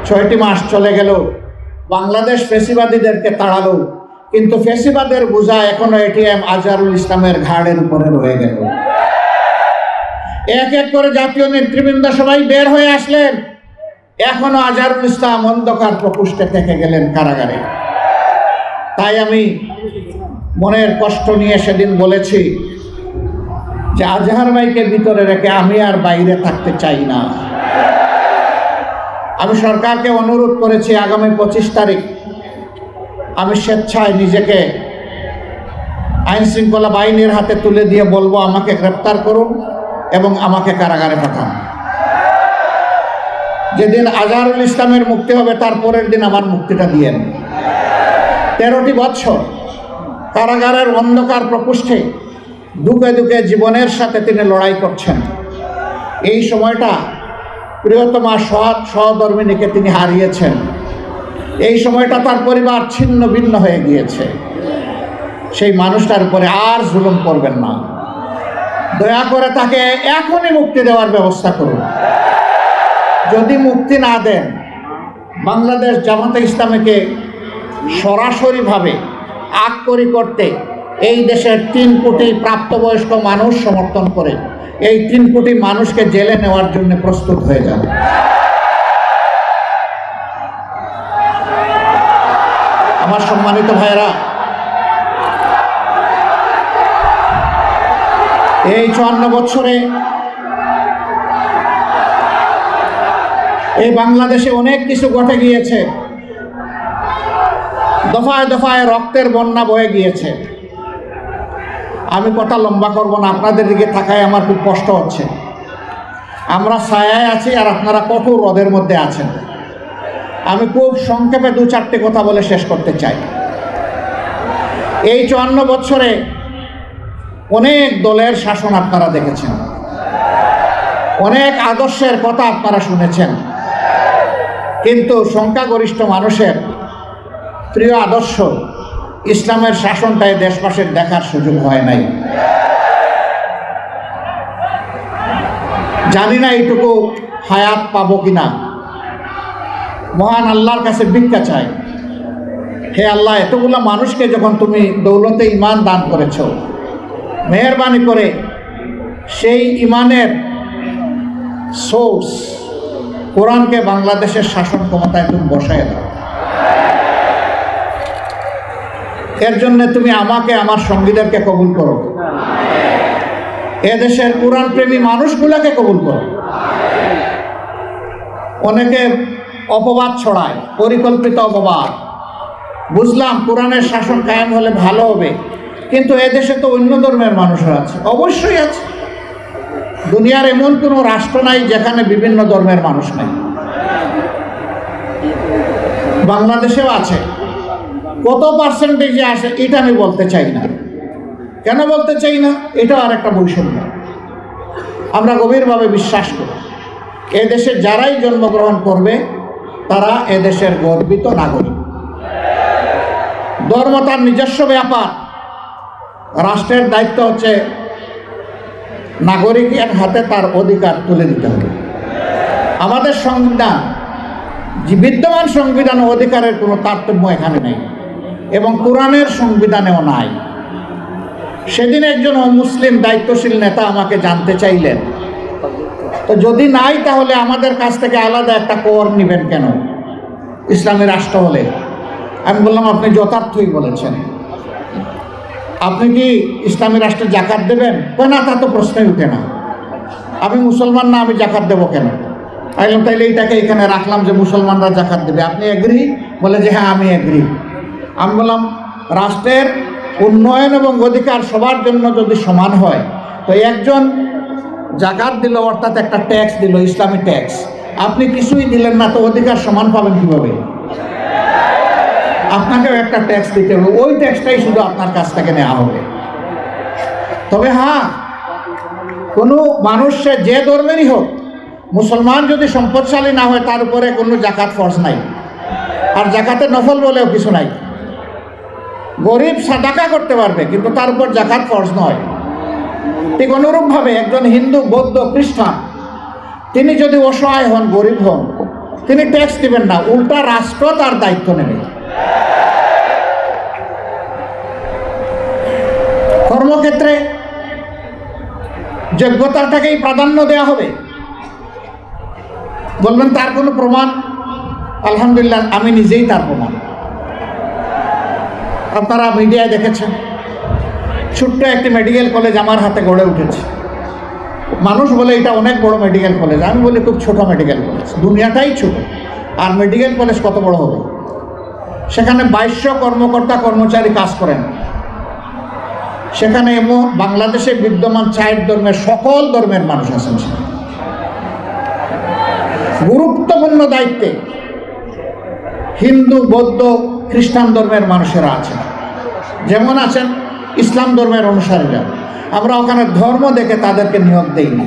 6টি মাস চলে গেল, বাংলাদেশ ফ্যাসিবাদীদেরকে তাড়ালো, কিন্তু ফ্যাসিবাদের বোঝা এখনো এটিএম আজহারুল ইসলামের ঘাড়ের উপরে রয়ে গেল। এক এক করে জাতীয় নেতৃবৃন্দ সবাই বের হয়ে আসলেন, এখনো আজহারুল ইসলাম অন্ধকার প্রকোষ্ঠে থেকে গেলেন কারাগারে। তাই আমি মনের কষ্ট নিয়ে সেদিন বলেছি যে আজহার ভাইকে ভিতরে রেখে আমি আর বাইরে থাকতে চাই না। আমি সরকারকে অনুরোধ করেছি আগামী 25 তারিখ আমি স্বেচ্ছায় নিজেকে আইন শৃঙ্খলা বাহিনীর হাতে তুলে দিয়ে বলবো আমাকে গ্রেপ্তার করুন এবং আমাকে কারাগারে পাঠান। যেদিন আজহারুল ইসলামের মুক্তি হবে তার পরের দিন আমার মুক্তিটা দিয়েন। 13টি বছর কারাগারের অন্ধকার প্রকোষ্ঠে দুঃখে দুঃখে জীবনের সাথে তিনি লড়াই করছেন। এই সময়টা প্রিয়তমা সহধর্মিণীকে তিনি হারিয়েছেন। এই সময়টা তার পরিবার ছিন্ন ভিন্ন হয়ে গিয়েছে। সেই মানুষটার উপরে আর জুলুম করবেন না, দয়া করে তাকে এখনই মুক্তি দেওয়ার ব্যবস্থা করুন। যদি মুক্তি না দেন, বাংলাদেশ জামাতে ইসলামীকে সরাসরিভাবে আক্রমণ করতে এই দেশের 3 কোটি প্রাপ্তবয়স্ক মানুষ সমর্থন করে এই 3 কোটি মানুষকে জেলে নেওয়ার জন্য প্রস্তুত হয়ে যাবে। আমার সম্মানিত ভাইরা, এই 54 বছরে এই বাংলাদেশে অনেক কিছু ঘটে গিয়েছে। দফায় দফায় রক্তের বন্যা বয়ে গিয়েছে। আমি কথা লম্বা করব না, আপনাদের দিকে তাকায় আমার খুব কষ্ট হচ্ছে। আমরা ছায়ায় আছি আর আপনারা কঠোর রোদের মধ্যে আছেন। আমি খুব সংক্ষেপে 2-4টি কথা বলে শেষ করতে চাই। এই 54 বছরে অনেক দলের শাসন আপনারা দেখেছেন, অনেক আদর্শের কথা আপনারা শুনেছেন, কিন্তু সংখ্যাগরিষ্ঠ মানুষের প্রিয় আদর্শ ইসলামের শাসনটাই দেশবাসীর দেখার সুযোগ হয় নাই। জানি না এইটুকু হায়াত পাবো কিনা। মহান আল্লাহর কাছে ভিক্ষা চাই, হে আল্লাহ, এতগুলো মানুষকে যখন তুমি দৌলতে ইমান দান করেছ, মেহেরবানি করে সেই ইমানের সোর্স কোরআনকে বাংলাদেশের শাসন ক্ষমতায় তুমি বসায় দাও। এর জন্য তুমি আমাকে, আমার সঙ্গীদেরকে কবুল করো। এদেশের কোরআন প্রেমী মানুষগুলোকে কবুল করো। অনেকে অপবাদ ছড়ায়, পরিকল্পিত অপবাদ। বুঝলাম কোরআনের শাসন কায়েম হলে ভালো হবে, কিন্তু এদেশে তো অন্য ধর্মের মানুষরা আছে। অবশ্যই আছে, দুনিয়ার এমন কোনো রাষ্ট্র নাই যেখানে বিভিন্ন ধর্মের মানুষ নাই। বাংলাদেশেও আছে। কত পার্সেন্টেজে আসে এটা আমি বলতে চাই না। কেন বলতে চাই না? এটাও আর একটা বৈষম্য। আমরা গভীরভাবে বিশ্বাস করি এদেশে যারাই জন্মগ্রহণ করবে তারা এদেশের গর্বিত নাগরিক। ধর্ম তার নিজস্ব ব্যাপার। রাষ্ট্রের দায়িত্ব হচ্ছে নাগরিকের হাতে তার অধিকার তুলে দিতে হবে। আমাদের সংবিধান, বিদ্যমান সংবিধান ও অধিকারের কোনো তারতম্য এখানে নেই এবং কোরআনের সংবিধানেও নাই। সেদিন একজন অমুসলিম দায়িত্বশীল নেতা আমাকে জানতে চাইলেন, তো যদি নাই তাহলে আমাদের কাছ থেকে আলাদা একটা কর নেবেন কেন ইসলামী রাষ্ট্র হলে? আমি বললাম, আপনি যথার্থই বলেছেন। আপনি কি ইসলামী রাষ্ট্রে জাকাত দেবেন? না, তা তো প্রশ্নই উঠে না। আমি মুসলমান না, আমি জাকাত দেবো কেন? আইলাম, তাইলে এইটাকে এখানে রাখলাম যে মুসলমানরা জাকাত দেবে। আপনি এগ্রি? বলে যে হ্যাঁ, আমি এগ্রি। আমি বললাম, রাষ্ট্রের উন্নয়ন এবং অধিকার সবার জন্য যদি সমান হয়, তো একজন জাকাত দিল, অর্থাৎ একটা ট্যাক্স দিল, ইসলামী ট্যাক্স, আপনি কিছুই দিলেন না, তো অধিকার সমান পাবেন কীভাবে? আপনাকেও একটা ট্যাক্স দিতে হবে, ওই ট্যাক্সটাই শুধু আপনার কাছ থেকে নেওয়া হবে। তবে হ্যাঁ, কোনো মানুষ সে যে ধর্মেরই হোক, মুসলমান যদি সম্পদশালী না হয় তার উপরে কোনো জাকাত ফরজ নাই, আর জাকাতের নফল বলেও কিছু নাই। গরিব সাদাকা করতে পারবে, কিন্তু তার উপর জাকাত ফরজ নয়। ঠিক অনুরূপভাবে একজন হিন্দু, বৌদ্ধ, খ্রিস্টান তিনি যদি অসহায় হন, গরিব হন, তিনি ট্যাক্স দিবেন না, উল্টা রাষ্ট্র তার দায়িত্ব নেবে। কর্মক্ষেত্রে যোগ্যতাটাকেই প্রাধান্য দেওয়া হবে। বলবেন তার কোনো প্রমাণ? আলহামদুলিল্লাহ, আমি নিজেই তার প্রমাণ। আপনারা মিডিয়ায় দেখেছেন, ছোট্ট একটি মেডিকেল কলেজ আমার হাতে গড়ে উঠেছে। মানুষ বলে এটা অনেক বড় মেডিকেল কলেজ, আমি বলি খুব ছোট মেডিকেল কলেজ। দুনিয়াটাই ছোট, আর মেডিকেল কলেজ কত বড় হবে? সেখানে 2200 কর্মকর্তা কর্মচারী কাজ করেন। সেখানে বাংলাদেশে বিদ্যমান 4 ধর্মের, সকল ধর্মের মানুষ আছেন। গুরুত্বপূর্ণ দায়িত্বে হিন্দু, বৌদ্ধ, খ্রিস্টান ধর্মের মানুষেরা আছেন। যেমন আছেন ইসলাম ধর্মের অনুসারীরা। আমরা ওখানে ধর্ম দেখে তাদেরকে নিয়োগ দেইনি।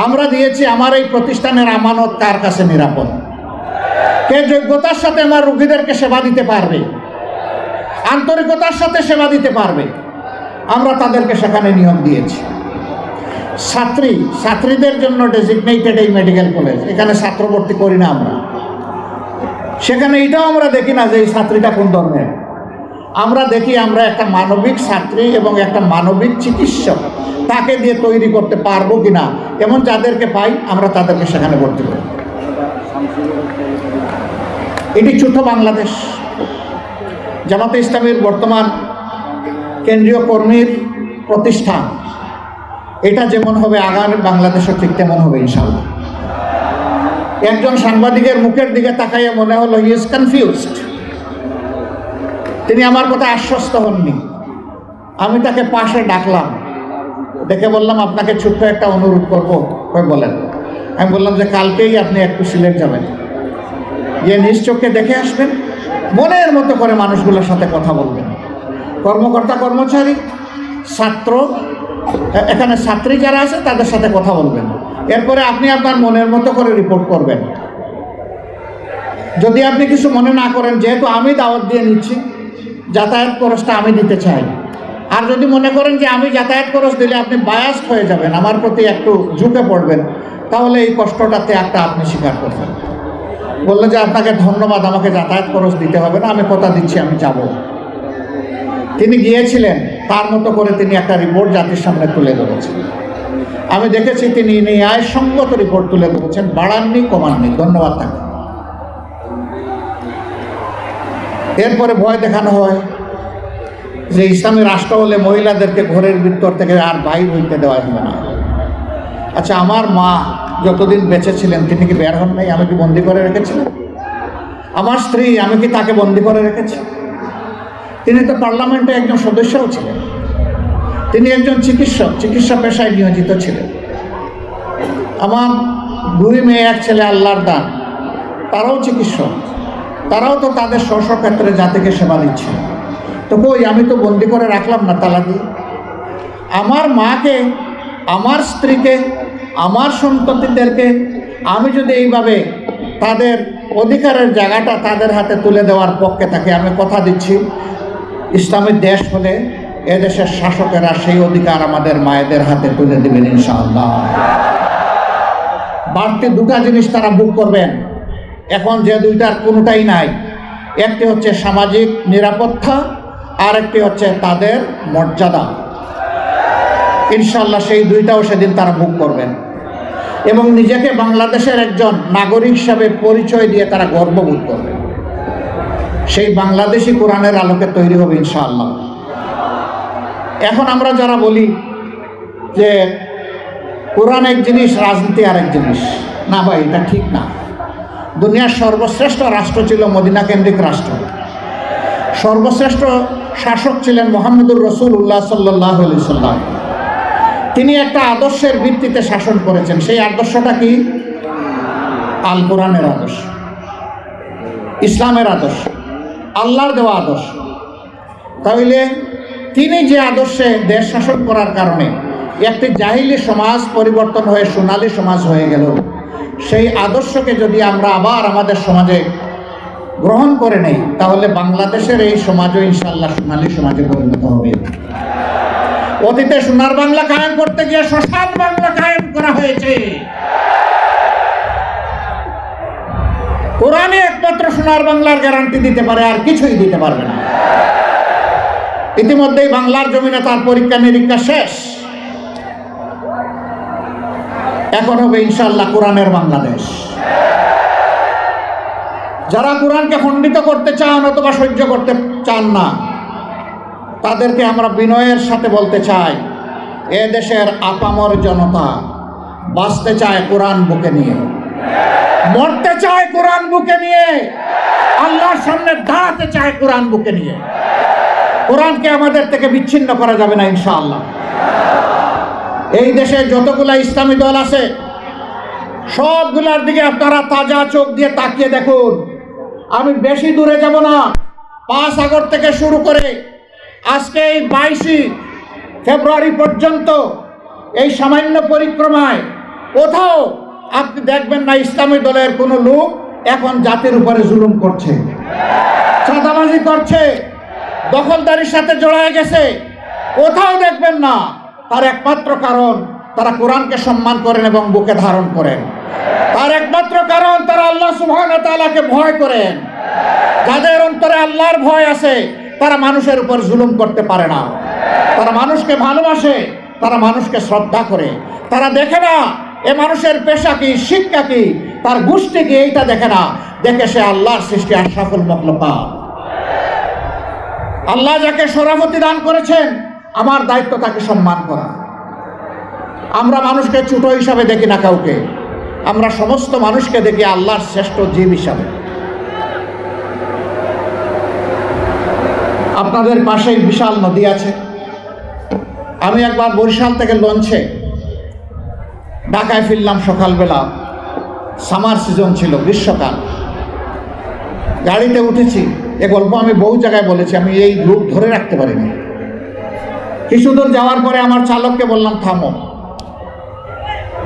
আমরা দিয়েছি আমার এই প্রতিষ্ঠানের আমানত কার কাছে নিরাপদ, কে যোগ্যতার সাথে আমার রোগীদেরকে সেবা দিতে পারবে, আন্তরিকতার সাথে সেবা দিতে পারবে, আমরা তাদেরকে সেখানে নিয়োগ দিয়েছি। ছাত্রীদের জন্য ডেজিগনেটেড এই মেডিকেল কলেজ, এখানে ছাত্র ভর্তি করি না আমরা। সেখানে এটাও আমরা দেখি না যে এই ছাত্রীটা কোন ধর্মের। আমরা দেখি আমরা একটা মানবিক ছাত্রী এবং একটা মানবিক চিকিৎসক তাকে দিয়ে তৈরি করতে পারবো কিনা, এমন যাদেরকে পাই আমরা তাদেরকে সেখানে ভর্তি করি। এটি ছোট বাংলাদেশ। জামাতে ইসলামীর বর্তমান কেন্দ্রীয় কর্মীর প্রতিষ্ঠান, এটা যেমন হবে আগামী বাংলাদেশও ঠিক তেমন হবে ইনশাআল্লাহ। একজন সাংবাদিকের মুখের দিকে তাকাইয়ে মনে হলো হি ইজ কনফিউজড। তিনি আমার কথা আশ্বস্ত হননি। আমি তাকে পাশে ডাকলাম, দেখে বললাম আপনাকে ছোট্ট একটা অনুরোধ করবো। বলেন। আমি বললাম যে কালকেই আপনি একটু সিলেট যাবেন, গিয়ে নিজ চোখে দেখে আসবেন, মনের মতো করে মানুষগুলোর সাথে কথা বলবেন। কর্মকর্তা কর্মচারী, ছাত্র, এখানে ছাত্রী যারা আছে তাদের সাথে কথা বলবেন। এরপরে আপনি আপনার মনের মতো করে রিপোর্ট করবেন। যদি আপনি কিছু মনে না করেন, যেহেতু আমি দাওয়াত দিয়ে নিচ্ছি, যাতায়াত খরচটা আমি দিতে চাই। আর যদি মনে করেন যে আমি যাতায়াত খরচ দিলে আপনি বায়াসড হয়ে যাবেন, আমার প্রতি একটু ঝুঁকে পড়বেন, তাহলে এই কষ্টটাতে একটা আপনি স্বীকার করবেন। বললেন যে আপনাকে ধন্যবাদ, আমাকে যাতায়াত খরচ দিতে হবে না, আমি কথা দিচ্ছি আমি যাব। তিনি গিয়েছিলেন, তার মতো করে তিনি একটা রিপোর্ট জাতির সামনে তুলে ধরেছেন। আমি দেখেছি তিনি ন্যায়সঙ্গত রিপোর্ট তুলে ধরেছেন, বাড়াননি কমাননি। ধন্যবাদ তাকে। এরপরে ভয় দেখানো হয় যে ইসলামী রাষ্ট্র হলে মহিলাদেরকে ঘরের ভিতর থেকে আর বাইর হইতে দেওয়া হবে না। আচ্ছা, আমার মা যতদিন বেঁচে ছিলেন তিনি কি বের হন নাই? আমি কি বন্দি করে রেখেছিলাম? আমার স্ত্রী, আমি কি তাকে বন্দি করে রেখেছি? তিনি তো পার্লামেন্টে একজন সদস্যও ছিলেন। তিনি একজন চিকিৎসক, চিকিৎসা পেশায় নিয়োজিত ছিলেন। আমার 2 মেয়ে 1 ছেলে আল্লাহর দান, তারাও চিকিৎসক, তারাও তো তাদের স্ব ক্ষেত্রে জাতিকে সেবা দিচ্ছে। তো কই, আমি তো বন্দি করে রাখলাম না তালা দিয়ে। আমার মাকে, আমার স্ত্রীকে, আমার সন্ততিদেরকে আমি যদি এইভাবে তাদের অধিকারের জায়গাটা তাদের হাতে তুলে দেওয়ার পক্ষে থাকি, আমি কথা দিচ্ছি ইসলামের দেশ হলে এদেশের শাসকেরা সেই অধিকার আমাদের মায়েদের হাতে তুলে দেবেন ইনশাআল্লাহ। বাড়তি 2টা জিনিস তারা বুক করবেন, এখন যে 2টার কোনোটাই নাই। একটি হচ্ছে সামাজিক নিরাপত্তা, আর একটি হচ্ছে তাদের মর্যাদা। ইনশাআল্লাহ সেই 2টাও সেদিন তারা বুক করবেন এবং নিজেকে বাংলাদেশের একজন নাগরিক হিসাবে পরিচয় দিয়ে তারা গর্ববোধ করবেন। সেই বাংলাদেশি কোরআনের আলোকে তৈরি হবে ইনশাআল্লাহ। এখন আমরা যারা বলি যে কোরআন এক জিনিস, রাজনীতি আরেক জিনিস, না ভাই, এটা ঠিক না। দুনিয়ার সর্বশ্রেষ্ঠ রাষ্ট্র ছিল মদিনা কেন্দ্রিক রাষ্ট্র। সর্বশ্রেষ্ঠ শাসক ছিলেন মুহাম্মদুর রাসূলুল্লাহ সাল্লাল্লাহু আলাইহি সাল্লাম। তিনি একটা আদর্শের ভিত্তিতে শাসন করেছেন। সেই আদর্শটা কি? আল কোরআনের আদর্শ, ইসলামের আদর্শ, আল্লাহর দেওয়া আদর্শ। তাহলে তিনি যে আদর্শে দেশ শাসন করার কারণে একটি জাহিলি সমাজ পরিবর্তন হয়ে সোনালী সমাজ হয়ে গেল, সেই আদর্শকে যদি আমরা আবার আমাদের সমাজে গ্রহণ করে নেই, তাহলে বাংলাদেশের এই সমাজও ইনশাআল্লাহ সোনালী সমাজে পরিণত হবে। অতীতে সোনার বাংলা কায়েম করতে গিয়ে শ্মশান বাংলা কায়েম করা হয়েছে। কোরআনই একমাত্র সোনার বাংলার গ্যারান্টি দিতে পারে, আর কিছুই দিতে পারবে না। ইতিমধ্যেই বাংলার জমিনে তার পরীক্ষা নিরীক্ষা শেষ। এখন হবে ইনশাআল্লাহ কোরআনের বাংলাদেশ। যারা কোরআনকে খণ্ডিত করতে চান অথবা সহ্য করতে চান না, তাদেরকে আমরা বিনয়ের সাথে বলতে চাই, এ দেশের আপামর জনতা বাঁচতে চায় কোরআন বুকে নিয়ে, মরতে চায় কোরআন বুকে নিয়ে, আল্লাহর সামনে দাঁড়াতে চায় কোরআন বুকে নিয়ে। কোরআনকে আমাদের থেকে বিচ্ছিন্ন করা যাবে না ইনশাআল্লাহ। এই দেশে যতগুলা ইসলামী দল আছে সবগুলার দিকে আপনারা তাজা চোখ দিয়ে তাকিয়ে দেখুন। আমি বেশি দূরে যাব না, 5 আগস্ট থেকে শুরু করে আজকে এই 22 ফেব্রুয়ারি পর্যন্ত এই সামান্য পরিক্রমায় কোথাও আপনি দেখবেন না ইসলামী দলের কোনো লোক এখন জাতির উপরে জুলুম করছে, চাঁদাবাজি করছে, দখলদারির সাথে জড়ায় গেছে। কোথাও দেখবেন না। তার একমাত্র কারণ তারা কোরআনকে সম্মান করেন এবং বুকে ধারণ করেন। তার একমাত্র কারণ তারা আল্লাহ সুবহানাহু ওয়া তাআলাকে ভয় করেন। যাদের অন্তরে আল্লাহর ভয় আছে তারা মানুষের উপর জুলুম করতে পারে না। তারা মানুষকে ভালোবাসে, তারা মানুষকে শ্রদ্ধা করে। তারা দেখে না এ মানুষের পেশা কি, শিক্ষা কি, তার গোষ্ঠী কি, এইটা দেখে না। দেখে সে আল্লাহর সৃষ্টি আশরাফুল মাখলুকাত। আল্লাহ যাকে শরাফতি দান করেছেন, আমার দায়িত্ব তাকে সম্মান করা। আমরা মানুষকে ছোট হিসাবে দেখি না কাউকে, আমরা সমস্ত মানুষকে দেখি আল্লাহর শ্রেষ্ঠ জীব হিসাবে। আপনাদের পাশেই বিশাল নদী আছে। আমি একবার বরিশাল থেকে লঞ্চে ঢাকায় ফিরলাম সকালবেলা, সামার সিজন ছিল, গ্রীষ্মকাল। গাড়িতে উঠেছি, এ গল্প আমি বহু জায়গায় বলেছি, আমি এই রূপ ধরে রাখতে পারিনি। কিছু দূর যাওয়ার পরে আমার চালককে বললাম থামো।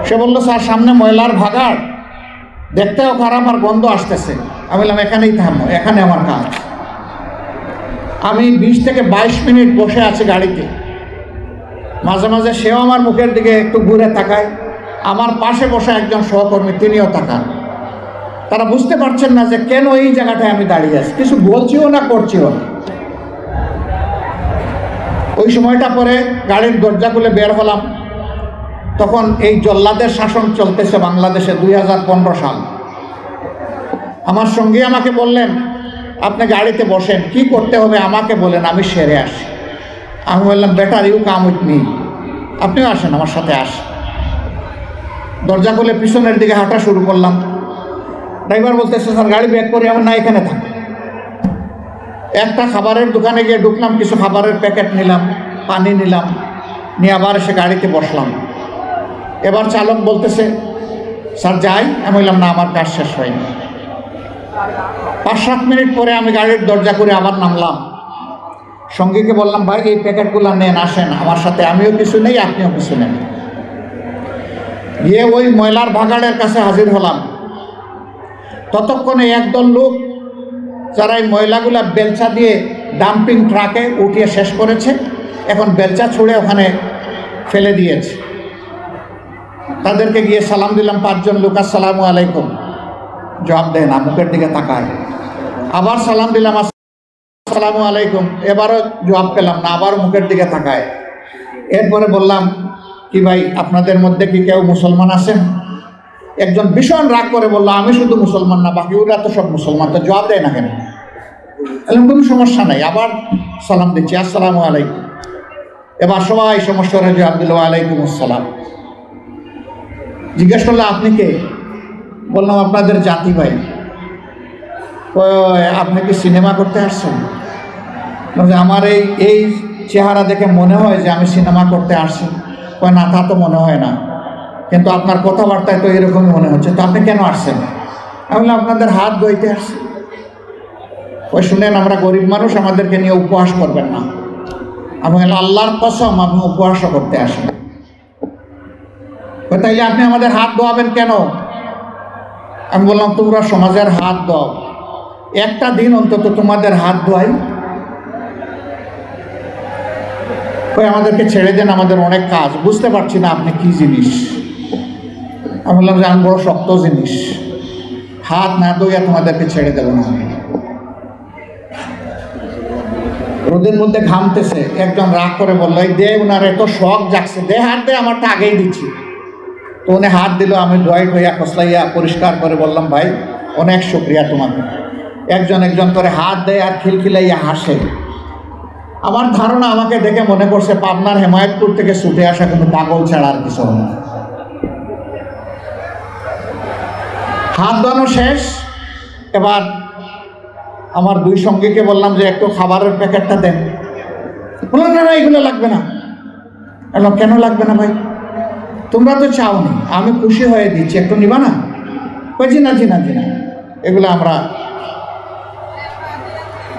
সে বললো স্যার সামনে ময়লার ভাগাড়, দেখতেও খারাপ আর গন্ধ আসতেছে। আমি বললাম এখানেই থামো, এখানে আমার কাজ। আমি 20 থেকে 22 মিনিট বসে আছি গাড়িতে। মাঝে মাঝে সেও আমার মুখের দিকে একটু ঘুরে তাকায়, আমার পাশে বসে একজন সহকর্মী তিনিও তাকান। তারা বুঝতে পারছেন না যে কেন এই জায়গাটায় আমি দাঁড়িয়ে আছি, কিছু বলছিও না করছিও না। ওই সময়টা পরে গাড়ির দরজা খুলে বের হলাম, তখন এই জল্লাদের শাসন চলতেছে বাংলাদেশে 2015 সাল। আমার সঙ্গী আমাকে বললেন আপনি গাড়িতে বসেন, কি করতে হবে আমাকে বলেন, আমি সেরে আসি। আমি বললাম better you come with me, আপনিও আসেন আমার সাথে। আসেন। দরজা খুলে পিছনের দিকে হাঁটা শুরু করলাম। ড্রাইভার বলতেছে স্যার গাড়ি ব্যাক করি। আমার না, এখানে থাক। একটা খাবারের দোকানে গিয়ে ঢুকলাম, কিছু খাবারের প্যাকেট নিলাম, পানি নিলাম, নিয়ে আবার এসে গাড়িতে বসলাম। এবার চালক বলতেছে স্যার যাই। আমি বললাম না, আমার কাজ শেষ হয়নি। 5-7 মিনিট পরে আমি গাড়ির দরজা করে আবার নামলাম। সঙ্গীকে বললাম ভাই এই প্যাকেটগুলো নেন, আসেন আমার সাথে, আমিও কিছু নেই আপনিও কিছু নেন। গিয়ে ওই ময়লার ভাগাড়ের কাছে হাজির হলাম। ততক্ষণে একদল লোক যারা এই ময়লাগুলা বেলচা দিয়ে ডাম্পিং ট্রাকে উঠিয়ে শেষ করেছে, এখন বেলচা ছুঁড়ে ওখানে ফেলে দিয়েছে। তাদেরকে গিয়ে সালাম দিলাম। 5 জন লোক আসসালামু আলাইকুম, জবাব দেয় না, মুখের দিকে তাকায়। আবার সালাম দিলাম আসসালামু আলাইকুম, এবারও জবাব পেলাম না, আবার মুখের দিকে তাকায়। এরপরে বললাম কি ভাই আপনাদের মধ্যে কি কেউ মুসলমান আছেন? একজন ভীষণ রাগ করে বললো আমি শুধু মুসলমান না, বাকি ওরা তো সব মুসলমান, তো জবাব দেয় না কেন? কোনো সমস্যা নাই, আবার সালাম দিচ্ছি আসসালামু আলাইকুম। এবার সবাই সমস্যা হয়ে জবাব দিল ওয়ালাইকুম আসসালাম। জিজ্ঞেস করলো আপনি কে? বললাম আপনাদের জাতি ভাই। আপনি কি সিনেমা করতে আসছেন? আমার এই চেহারা দেখে মনে হয় যে আমি সিনেমা করতে আসছি। না, তা তো মনে হয় না, কিন্তু আপনার কথাবার্তায় তো এরকমই মনে হচ্ছে। তো আপনি কেন আসছেন? আমি বললাম আপনাদের হাত ধুইতে আসছি। ওই শুনেন আমরা গরিব মানুষ, আমাদেরকে নিয়ে উপহাস করবেন না। আমি বললাম আল্লাহর কসম আমি উপহাসও করতে আসি। তাইলে আপনি আমাদের হাত ধোয়াবেন কেন? আমি বললাম তোমরা সমাজের হাত দাও, একটা দিন অন্তত তোমাদের হাত ধোয়াই। ওই আমাদেরকে ছেড়ে দেন, আমাদের অনেক কাজ, বুঝতে পারছি না আপনি কি জিনিস। আমি বললাম যে আমি বড় শক্ত জিনিস, হাত না ধুইয়া তোমাদেরকে ছেড়ে দেবো না। রোদের মধ্যে ঘামতেছে, একজন রাগ করে বললো, এই দে, ওনার এত শখ জাগছে, দে হাত দে, আমারটা আগেই দিচ্ছি। তো উনি হাত দিল, আমি ধোয়াই ধোয়া খসলাইয়া পরিষ্কার করে বললাম, ভাই অনেক শুক্রিয়া তোমাকে। একজন একজন করে হাত দেয় আর খিলখিলাইয়া হাসে। আমার ধারণা আমাকে দেখে মনে করছে পাবনার হেমায়তপুর থেকে ছুটে আসা কোনো পাগল ছাড়া আর কিছু না। হাত ধোয়ানো শেষ, এবার আমার দুই সঙ্গীকে বললাম যে একটু খাবারের প্যাকেটটা দেন। বললাম না না, এগুলো লাগবে না। কেন লাগবে না ভাই? তোমরা তো চাওনি, আমি খুশি হয়ে দিচ্ছি, একটু নিবা না? জি না জি না জি না, এগুলো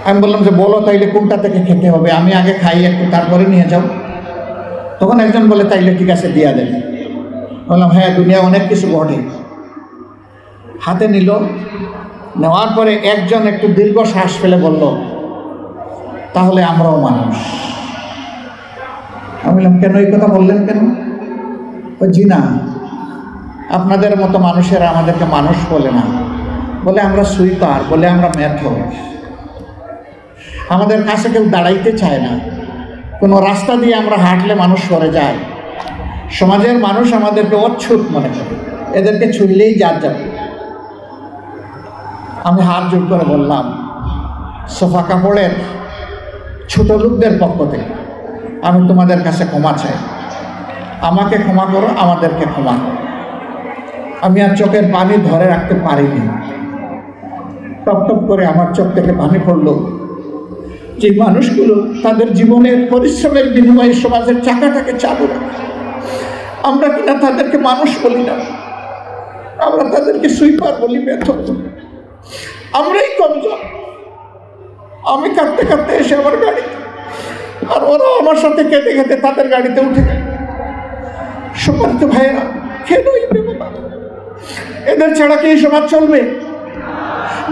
আমি বললাম যে বলো তাইলে কোনটা থেকে খেতে হবে, আমি আগে খাই একটু, তারপরে নিয়ে যাও। তখন একজন বলে তাইলে ঠিক আছে দিয়া দেবে। বললাম হ্যাঁ, দুনিয়া অনেক কিছু ঘটে। হাতে নিল, নেওয়ার পরে একজন একটু দীর্ঘ শ্বাস ফেলে বলল, তাহলে আমরাও মানুষ। আমি বললাম কেন এই কথা বললেন কেন? জি না, আপনাদের মতো মানুষেরা আমাদেরকে মানুষ বলে না, বলে আমরা সুইপার, বলে আমরা মেথর। আমাদের কাছে কেউ দাঁড়াইতে চায় না, কোনো রাস্তা দিয়ে আমরা হাঁটলে মানুষ সরে যায়। সমাজের মানুষ আমাদেরকে অচ্ছুত মনে করে, এদেরকে ছুঁইলেই যার যাবে। আমি হাত জোর করে বললাম, সোফা কাপড়ের ছোট লোকদের পক্ষ থেকে আমি তোমাদের কাছে ক্ষমা চাই, আমাকে ক্ষমা করো, আমাদেরকে ক্ষমা করো। আমি আর চোখের পানি ধরে রাখতে পারিনি, টপ টপ করে আমার চোখ থেকে পানি পড়লো। যে মানুষগুলো তাদের জীবনের পরিশ্রমের বিনিময়ে সমাজের চাকাটাকে চালু রাখে, আমরা কিনা তাদেরকে মানুষ বলি না, আমরা তাদেরকে সুইপার বলি, মেথর। আমরাই কমজোর। আমি কাঁদতে কাঁদতে এসে আমার গাড়িতে, আর ওরা আমার সাথে কেঁদে কেঁদে তাদের গাড়িতে উঠে গেল। সম্মানিত ভাইয়েরা, কেন এই ব্যাপারটা? এদের ছাড়া কি এই সমাজ চলবে?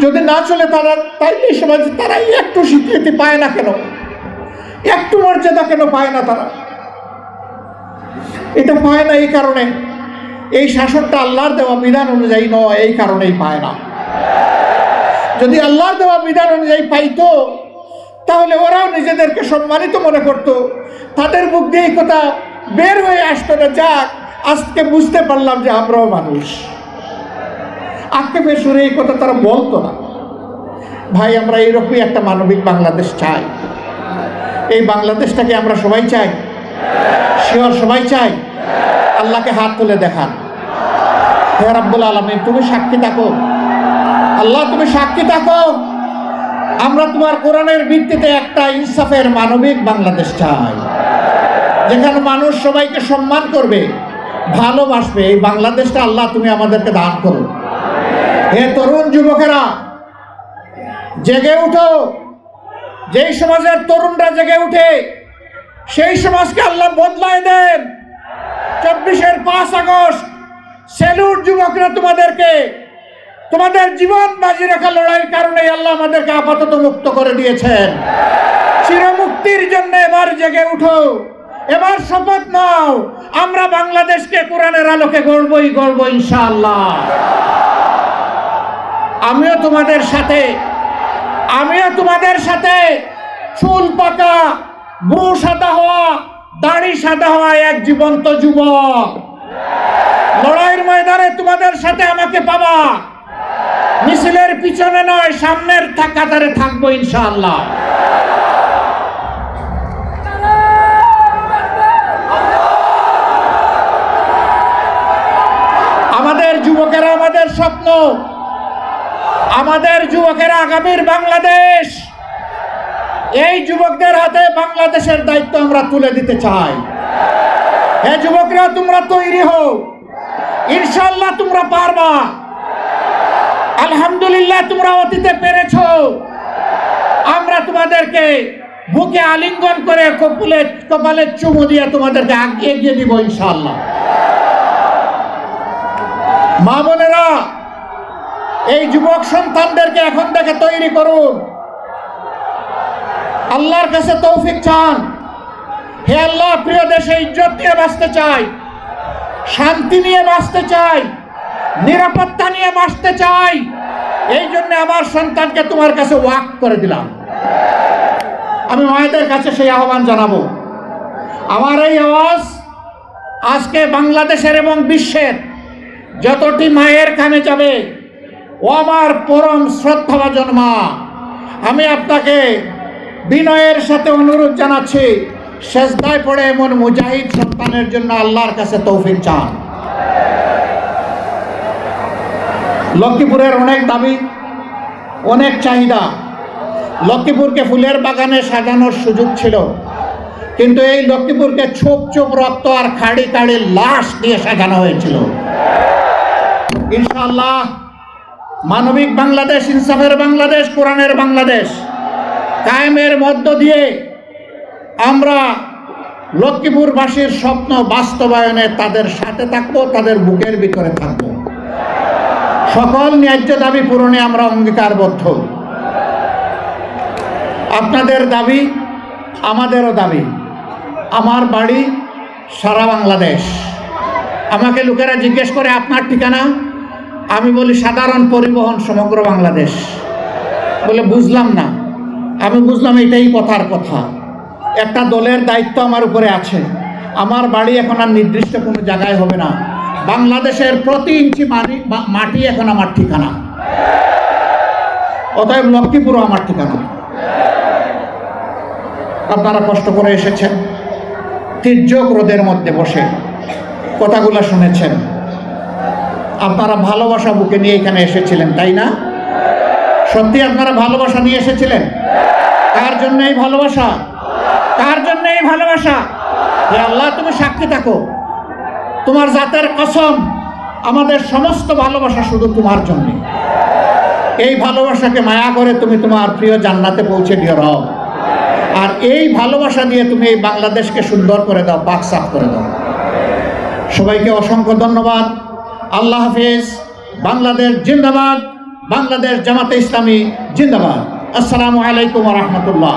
যদি না চলে তারা, তাইলে এই সমাজে তারা একটু স্বীকৃতি পায় না কেন? একটু মর্যাদা কেন পায় না তারা? এটা পায় না এই কারণে, এই শাসনটা আল্লাহর দেওয়া বিধান অনুযায়ী নয়, এই কারণেই পায় না। যদি আল্লাহর দেওয়া বিধান অনুযায়ী পাইতো, তাহলে ওরাও নিজেদেরকে সম্মানিত মনে করত, তাদের মুখ দিয়ে এই কথা বের হয়ে আসতো না, যাক আজকে বুঝতে পারলাম যে আমরাও মানুষ। আক্ষেপে সুরে এই কথা তারা বলতো না। ভাই, আমরা এইরকমই একটা মানবিক বাংলাদেশ চাই। এই বাংলাদেশটাকে আমরা সবাই চাই, শিওর সবাই চাই। আল্লাহকে হাত তুলে দেখান। হে রাব্বুল আলামিন, তুমি সাক্ষী থাকো, আল্লাহ তুমি সাক্ষী থাকো, আমরা তোমার কোরআনের ভিত্তিতে একটা ইনসাফের মানবিক বাংলাদেশ চাই, যেখানে মানুষ সবাইকে সম্মান করবে, ভালোবাসবে। এই বাংলাদেশটা আল্লাহ তুমি আমাদেরকে দান করো। হে তরুণ যুবকেরা, জেগে উঠো। যেই সমাজের তরুণরা জেগে উঠে, সেই সমাজকে আল্লাহ বদলায় দেন। 24-এর 5 আগস্ট সেলুট যুবকরা, তোমাদেরকে তোমাদের জীবন বাজি রাখা লড়াইয়ের কারণে আল্লাহ আমাদেরকে আপাতত মুক্ত করে দিয়েছেন। চিরমুক্তির জন্য এবার জেগে উঠো, এবার শপথ নাও, আমরা বাংলাদেশকে কোরআনের আলোকে গড়বই গড়ব ইনশাআল্লাহ। আমিও তোমাদের সাথে চুল পাকা, ব্রু সাদা হওয়া, দাড়ি সাদা হওয়া এক জীবন্ত যুবক। লড়াইয়ের ময়দানে তোমাদের সাথে আমাকে পাবা, মিছিলের পিছনে নয়, সামনের কাতারে থাকবো ইনশাআল্লাহ। আমাদের যুবকেরা আমাদের স্বপ্ন, আমাদের যুবকেরা আগামীর বাংলাদেশ। এই যুবকদের হাতে বাংলাদেশের দায়িত্ব আমরা তুলে দিতে চাই। হে যুবকরা, তোমরা তৈরি হও, ইনশাআল্লাহ তোমরা পারবা। আলহামদুলিল্লাহ তোমরা অতীতে পেরেছো, আমরা তোমাদেরকে বুকে আলিঙ্গন করে কপালে চুমু দিয়ে তোমাদেরকে এগিয়ে দিব ইনশাআল্লাহ। মা বোনেরা, এই যুবক সন্তানদেরকে এখন থেকে তৈরি করুন, আল্লাহর কাছে তৌফিক চান। হে আল্লাহ, প্রিয় দেশে ইজ্জত নিয়ে বাঁচতে চাই, শান্তি নিয়ে বাঁচতে চাই, নিরাপত্তা নিয়ে বাঁচতে চাই। এই জন্য আমার সন্তানকে তোমার কাছে ওয়াকফ করে দিলাম। আমি মায়েদের কাছে সেই আহ্বান জানাবো। আমার এই আওয়াজ আজকে বাংলাদেশের এবং বিশ্বের যতটি মায়ের কানে যাবে, ও আমার পরম শ্রদ্ধাভাজন মা, আমি আপনাকে বিনয়ের সাথে অনুরোধ জানাচ্ছি, সেজদায় পড়ে এমন মুজাহিদ সন্তানের জন্য আল্লাহর কাছে তৌফিক চান। লক্ষ্মীপুরের অনেক দাবি, অনেক চাহিদা। লক্ষ্মীপুরকে ফুলের বাগানে সাজানোর সুযোগ ছিল, কিন্তু এই লক্ষ্মীপুরকে ছোপ ছোপ রক্ত আর খাড়ি খাড়ি লাশ দিয়ে সাজানো হয়েছিল। ইনশাআল্লাহ মানবিক বাংলাদেশ, ইনসাফের বাংলাদেশ, কোরআনের বাংলাদেশ কায়েমের মধ্য দিয়ে আমরা লক্ষ্মীপুরবাসীর স্বপ্ন বাস্তবায়নে তাদের সাথে থাকবো, তাদের বুকের ভিতরে থাকবো। সকল ন্যায্য দাবি পূরণে আমরা অঙ্গীকারবদ্ধ। আপনাদের দাবি আমাদেরও দাবি। আমার বাড়ি সারা বাংলাদেশ। আমাকে লোকেরা জিজ্ঞেস করে আপনার ঠিকানা, আমি বলি সাধারণ পরিবহন সমগ্র বাংলাদেশ। বলে বুঝলাম না। আমি বুঝলাম এটাই কথার কথা। একটা দলের দায়িত্ব আমার উপরে আছে। আমার বাড়ি এখন আর নির্দিষ্ট কোনো জায়গায় হবে না, বাংলাদেশের প্রতি ইঞ্চি মাটি এখন আমার ঠিকানা। অতএব লক্ষ্মীপুরও আমার ঠিকানা। আপনারা কষ্ট করে এসেছেন, তির্যক রোদের মধ্যে বসে কথাগুলো শুনেছেন। আপনারা ভালোবাসা বুকে নিয়ে এখানে এসেছিলেন, তাই না? সত্যি আপনারা ভালোবাসা নিয়ে এসেছিলেন? কার জন্য এই ভালোবাসা? কার জন্য এই ভালোবাসা? হে আল্লাহ, তুমি সাক্ষী থাকো, তোমার জাতের কসম, আমাদের সমস্ত ভালোবাসা শুধু তোমার জন্য। এই ভালোবাসাকে মায়া করে তুমি তোমার প্রিয় জান্নাতে পৌঁছে দিও রব। আর এই ভালোবাসা দিয়ে তুমি এই বাংলাদেশকে সুন্দর করে দাও, পাক সাফ করে দাও। সবাইকে অসংখ্য ধন্যবাদ। আল্লাহ হাফিজ। বাংলাদেশ জিন্দাবাদ। বাংলাদেশ জামাতে ইসলামী জিন্দাবাদ। আসসালামু আলাইকুম ওয়া রাহমাতুল্লাহ।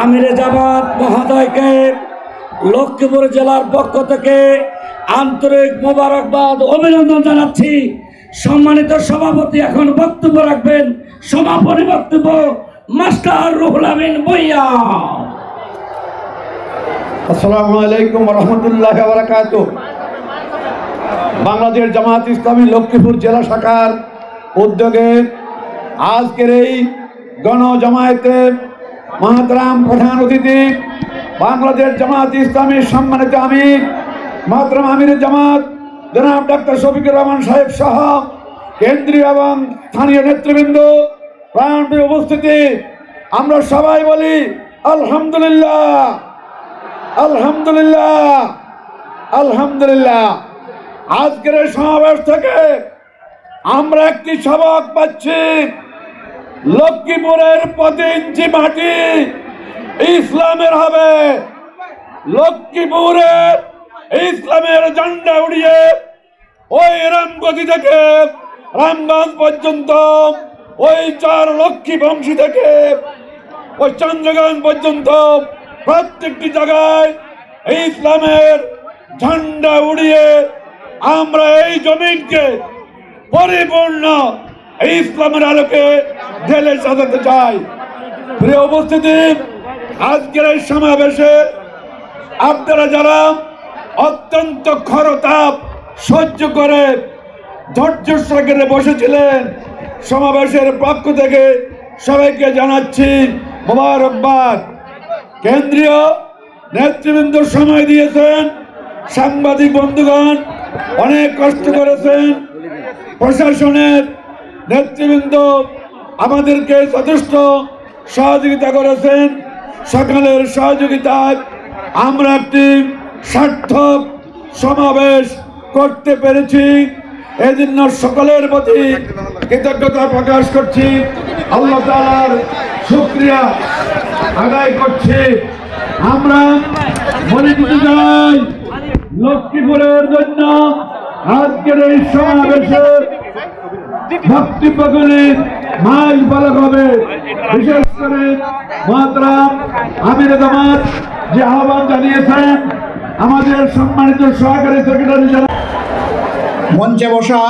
আমিরে জামাত মহোদয়কে লক্ষ্মীপুর জেলার পক্ষ থেকে আন্তরিক মোবারকবাদ, অভিনন্দন জানাচ্ছি। সম্মানিত সভাপতি এখন বক্তব্য রাখবেন। সমাপনী বক্তব্য মাস্টার রুহুল আমিন ভূঁইয়া। আসসালামু আলাইকুম ওয়া রাহমাতুল্লাহি ওয়া বারাকাতুহু। বাংলাদেশ জামাত ইসলামী লক্ষ্মীপুর জেলা শাখার উদ্যোগে আজকের এই গণজামায়াতে মহতরাম প্রধান অতিথি বাংলাদেশ জামাত ইসলামীর সম্মানিত আমির মহতরাম আমির জামাত জনাব ডাক্তার শফিকুর রহমান সাহেব সহ কেন্দ্রীয় এবং স্থানীয় নেতৃবৃন্দ, প্রাণপ্রিয় উপস্থিতি, আমরা সবাই বলি আলহামদুলিল্লাহ, আলহামদুলিল্লাহ, আলহামদুলিল্লাহ। আজকের এই সমাবেশ থেকে আমরা একটি সবক পাচ্ছি, লক্ষ্মীপুরের প্রতি ইঞ্চি মাটি ইসলামের হবে। লক্ষ্মীপুরের ইসলামের ঝান্ডা উড়িয়ে ওই রামগতি থেকে রামগঞ্জ পর্যন্ত, ওই 4 লক্ষ্মী বংশী থেকে ওই চন্দ্রগঞ্জ পর্যন্ত প্রত্যেকটি জায়গায় ইসলামের ঝান্ডা উড়িয়ে আমরা এই জমিনকে পরিপূর্ণ ইসলামের আলোকে ঢেলে সাজাতে চাই। প্রিয় উপস্থিতি, আজকের এই সমাবেশে আপনারা যারা অত্যন্ত খরতাপ সহ্য করে ধৈর্য সহকারে বসেছিলেন, সমাবেশের পক্ষ থেকে সবাইকে জানাচ্ছি মোবারকবাদ। কেন্দ্রীয় নেতৃবৃন্দ সময় দিয়েছেন, সাংবাদিক বন্ধুগণ অনেক কষ্ট করেছেন, প্রশাসনের নেতৃবৃন্দ আমাদেরকে যথেষ্ট সহযোগিতা করেছেন। সকলের সহযোগিতায় আমরা একটি সার্থক সমাবেশ করতে পেরেছি। এজন্য সকলের প্রতি কৃতজ্ঞতা প্রকাশ করছি, আল্লাহ তাআলার শুকরিয়া আদায় করছি। আমরা মনে করতে চাই লক্ষ্মীপুরের জন্য আজকের এই সমাবেশে বক্তব্যগুলি মাইল ফলক হবে। বিশেষ করে মহতরাম আমির জামাত যে আহ্বান জানিয়েছেন, আমাদের সম্মানিত সহকারী সেক্রেটারি মঞ্চে বসা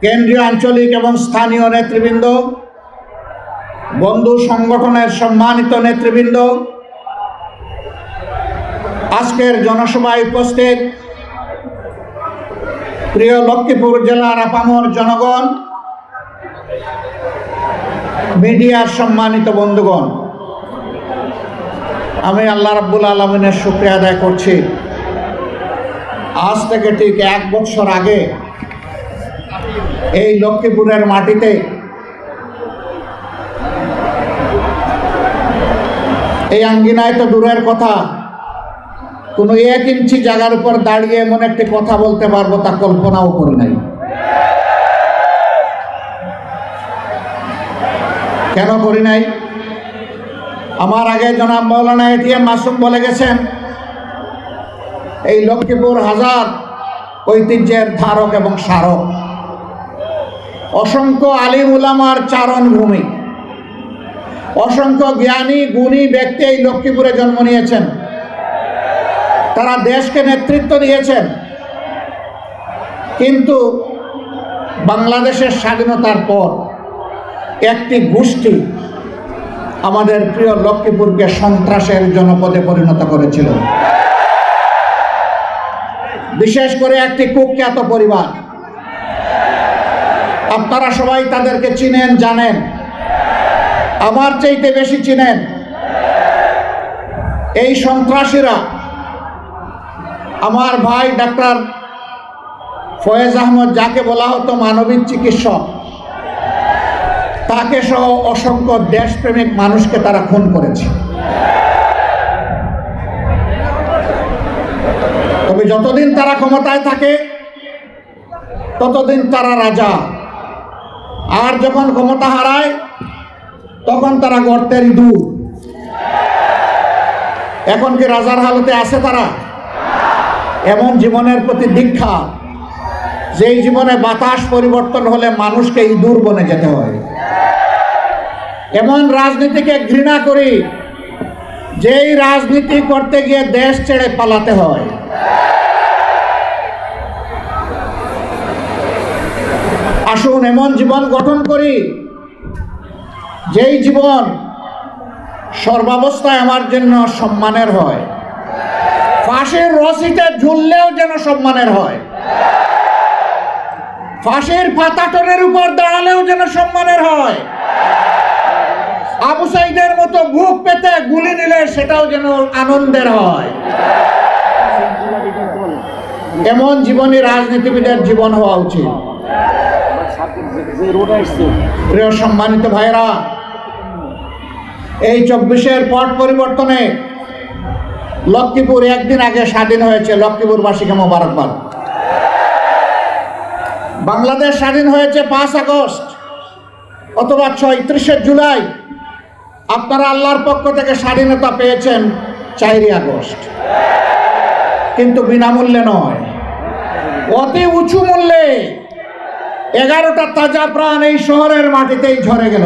কেন্দ্রীয়, আঞ্চলিক এবং স্থানীয় নেতৃবৃন্দ, বন্ধু সংগঠনের সম্মানিত নেতৃবৃন্দ, আজকের জনসভায় উপস্থিত প্রিয় লক্ষ্মীপুর জেলার আপামর জনগণ, মিডিয়ার সম্মানিত বন্ধুগণ, আমি আল্লাহ রাব্বুল আলামিনের শুকরিয়া আদায় করছি। আজ থেকে ঠিক 1 বছর আগে এই লক্ষ্মীপুরের মাটিতে এই আঙ্গিনায় তো দূরের কথা, কোনো 1 ইঞ্চি জায়গার উপর দাঁড়িয়ে এমন একটি কথা বলতে পারবো তা কল্পনাও করি নাই। কেন করি নাই? আমার আগে জনাব মাওলানা এটিএম মাসুম বলে গেছেন, এই লক্ষ্মীপুর হাজার ঐতিহ্যের ধারক এবং স্মারক, অসংখ্য আলিম উলামার চারণভূমি, অসংখ্য জ্ঞানী গুণী ব্যক্তি এই লক্ষ্মীপুরে জন্ম নিয়েছেন। তারা দেশকে নেতৃত্ব দিয়েছেন, কিন্তু বাংলাদেশের স্বাধীনতার পর একটি গোষ্ঠী আমাদের প্রিয় লক্ষ্মীপুরকে সন্ত্রাসের জনপদে পরিণত করেছিল। বিশেষ করে একটি কুখ্যাত পরিবার, আপনারা সবাই তাদেরকে চিনেন, জানেন, আমার চাইতে বেশি চিনেন। এই সন্ত্রাসীরা আমার ভাই ডাক্তার ফয়েজ আহমদ, যাকে বলা হতো মানবিক চিকিৎসক, তাকে সহ অসংখ্য দেশপ্রেমিক মানুষকে তারা খুন করেছে। তবে যতদিন তারা ক্ষমতায় থাকে ততদিন তারা রাজা, আর যখন ক্ষমতা হারায় তখন তারা গর্তের ইঁদুর। এখন কি রাজার হালতে আছে তারা? এমন জীবনের প্রতি দীক্ষা, যেই জীবনে বাতাস পরিবর্তন হলে মানুষকে ইঁদুর বনে যেতে হয়। এমন রাজনীতিকে ঘৃণা করি, যেই রাজনীতি করতে গিয়ে দেশ ছেড়ে পালাতে হয়। আসুন এমন জীবন গঠন করি, যেই জীবন সর্বাবস্থায় আমার জন্য সম্মানের হয়, ফাঁসির রশিতে ঝুললেও যেন সম্মানের হয়, ফাঁসির পাতাটনের উপর দাঁড়ালেও যেন সম্মানের হয়, আবু সাইদের মতো বুক পেতে গুলি নিলে সেটাও যেন আনন্দের হয়। এমন জীবনই রাজনীতিবিদের জীবন হওয়া উচিত। প্রিয় সম্মানিত ভাইরা, এই 24-এর পট পরিবর্তনে লক্ষ্মীপুর একদিন আগে স্বাধীন হয়েছে। লক্ষ্মীপুরবাসীকে মোবারকবাদ। বাংলাদেশ স্বাধীন হয়েছে 5 আগস্ট অথবা 36 জুলাই। আপনারা আল্লাহর পক্ষ থেকে স্বাধীনতা পেয়েছেন 4 আগস্ট, কিন্তু বিনামূল্যে নয়, অতি উঁচু মূল্যে। 11টা তাজা প্রাণ এই শহরের মাটিতেই ঝরে গেল।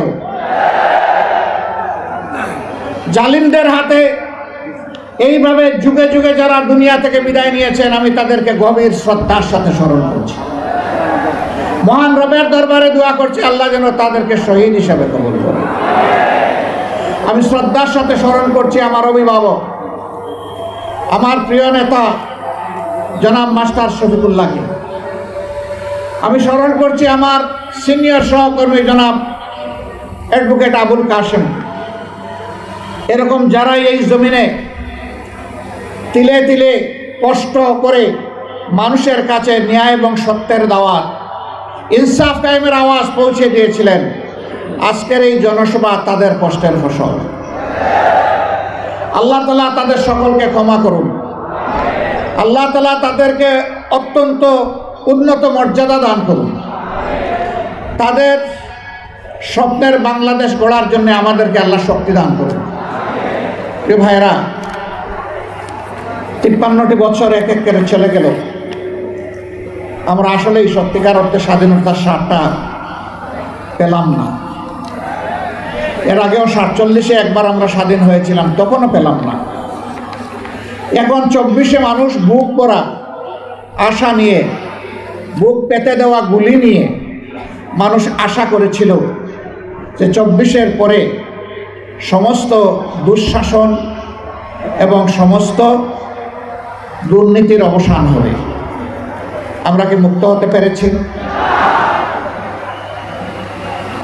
জালিমদের হাতে এইভাবে যুগে যুগে যারা দুনিয়া থেকে বিদায় নিয়েছেন, আমি তাদেরকে গভীর শ্রদ্ধার সাথে স্মরণ করছি। মহান রবের দরবারে দোয়া করছি, আল্লাহ যেন তাদেরকে শহীদ হিসাবে কবুল করে। আমি শ্রদ্ধার সাথে স্মরণ করছি আমার অভিভাবক, আমার প্রিয় নেতা জনাব মাস্টার শফিকুল্লাহকে। আমি স্মরণ করছি আমার সিনিয়র সহকর্মী জনাব অ্যাডভোকেট আবুল কাশেম। এরকম যারা এই জমিনে তিলে তিলে কষ্ট করে মানুষের কাছে ন্যায় এবং সত্যের দাওয়াত, ইনসাফ কায়েমের আওয়াজ পৌঁছে দিয়েছিলেন, আজকের এই জনসভা তাদের কষ্টের ফসল। আল্লাহ তাআলা তাদের সকলকে ক্ষমা করুন। আল্লাহ তাআলা তাদেরকে অত্যন্ত উন্নত মর্যাদা দান করুন। তাদের স্বপ্নের বাংলাদেশ গড়ার জন্য আমাদেরকে আল্লাহ শক্তি দান করুন। প্রিয় ভাইরা, 53টি বছর এক এক করে চলে গেল। আমরা আসলেই সত্যিকার অর্থে স্বাধীনতার স্বাদটা পেলাম না। এর আগেও 47-এ একবার আমরা স্বাধীন হয়েছিলাম, তখনও পেলাম না। এখন 24-এ মানুষ বুক করা আশা নিয়ে বুক পেতে দেওয়া গুলি নিয়ে মানুষ আশা করেছিল যে 24-এর পরে সমস্ত দুঃশাসন এবং সমস্ত দুর্নীতির অবসান হবে। আমরা কি মুক্ত হতে পেরেছি?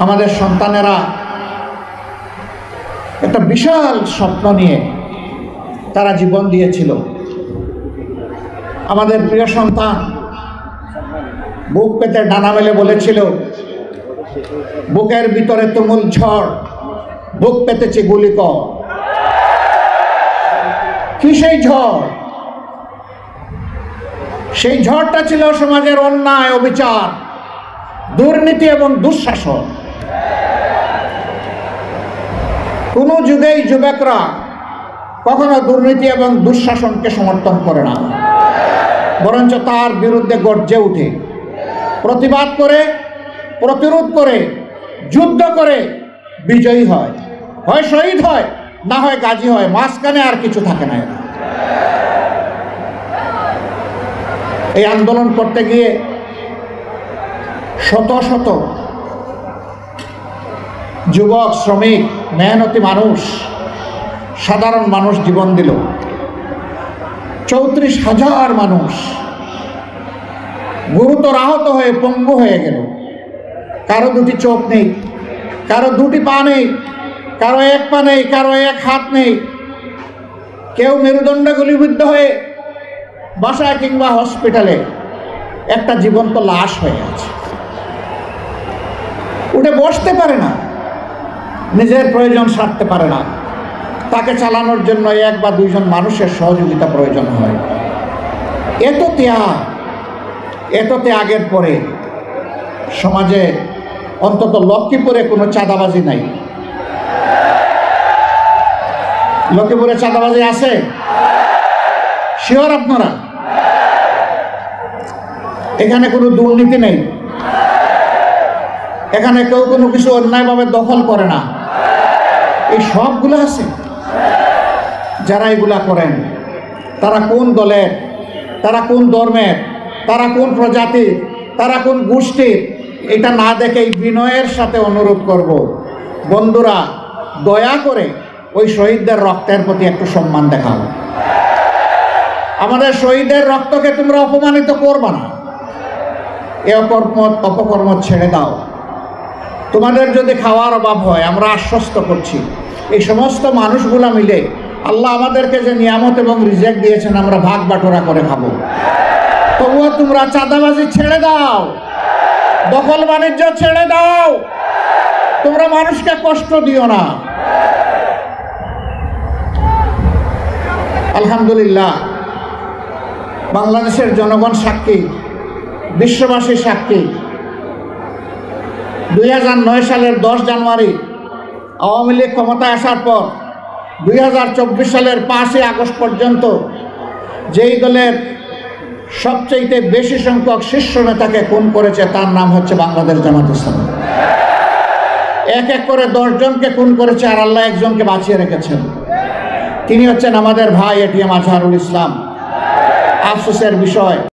আমাদের সন্তানেরা একটা বিশাল স্বপ্ন নিয়ে তারা জীবন দিয়েছিল। আমাদের প্রিয় সন্তান বুক পেতে ডানা মেলে বলেছিল, বুকের ভিতরে তুমুল ঝড়, বুক পেতেছে গুলি কর। কি সেই ঝড়? সেই ঝড়টা ছিল সমাজের অন্যায়, অবিচার, দুর্নীতি এবং দুঃশাসন। কোন যুগেই যুবকরা কখনো দুর্নীতি এবং দুঃশাসনকে সমর্থন করে না, বরঞ্চ তার বিরুদ্ধে গর্জে উঠে, প্রতিবাদ করে, প্রতিরোধ করে, যুদ্ধ করে বিজয়ী হয়, হয় শহীদ হয়, না হয় গাজী হয়, মাঝখানে আর কিছু থাকে না। এই আন্দোলন করতে গিয়ে শত শত যুবক, শ্রমিক, মেহনতি মানুষ, সাধারণ মানুষ জীবন দিল। 34,000 মানুষ গুরুতর আহত হয়ে পঙ্গু হয়ে গেল। কারো দুটি চোখ নেই, কারো দুটি পা নেই, কারো এক পা নেই, কারো এক হাত নেই। কেউ মেরুদণ্ডে গুলিবিদ্ধ হয়ে বাসায় কিংবা হসপিটালে একটা জীবন্ত লাশ হয়ে আছে, উঠে বসতে পারে না, নিজের প্রয়োজন সারতে পারে না। তাকে চালানোর জন্য 1 বা 2 জন মানুষের সহযোগিতা প্রয়োজন হয়। এত ত্যাগের পরে সমাজে অন্তত লক্ষ্মীপুরে কোনো চাঁদাবাজি নাই। লক্ষ্মীপুরে চাঁদাবাজি আছে? শিওর আপনারা? এখানে কোনো দুর্নীতি নেই, এখানে কেউ কোনো কিছু অন্যায়ভাবে দখল করে না। এই সবগুলো আছে। যারা এগুলা করেন তারা কোন দলের, তারা কোন ধর্মের, তারা কোন প্রজাতির, তারা কোন গোষ্ঠীর, এটা না দেখেই বিনয়ের সাথে অনুরোধ করব, বন্ধুরা দয়া করে ওই শহীদদের রক্তের প্রতি একটু সম্মান দেখাও। আমাদের শহীদের রক্তকে তোমরা অপমানিত করবা না। এ অপকর্ম ছেড়ে দাও। তোমাদের যদি খাওয়ার অভাব হয়, আমরা আশ্বস্ত করছি, এই সমস্ত মানুষগুলা মিলে আল্লাহ আমাদেরকে যে নিয়ামত এবং রিজেক দিয়েছেন আমরা ভাগ বাটোরা করে খাবো। তবুও তোমরা চাঁদাবাজি ছেড়ে দাও, দখল বাণিজ্য ছেড়ে দাও, তোমরা মানুষকে কষ্ট দিও না। আলহামদুলিল্লাহ, বাংলাদেশের জনগণ সাক্ষী, বিশ্ববাসী সাক্ষী। 2009 সালের 10 জানুয়ারি আওয়ামী লীগ ক্ষমতায় আসার পর 2024 সালের 5 আগস্ট পর্যন্ত যেই দলের সবচেয়ে বেশি সংখ্যক শীর্ষ নেতাকে খুন করেছে তার নাম হচ্ছে বাংলাদেশ জামাত ইসলামী। এক এক করে 10 জনকে খুন করেছে, আর আল্লাহ একজনকে বাঁচিয়ে রেখেছেন। তিনি হচ্ছেন আমাদের ভাই এটিএম আজহারুল ইসলাম। আফসোসের বিষয়,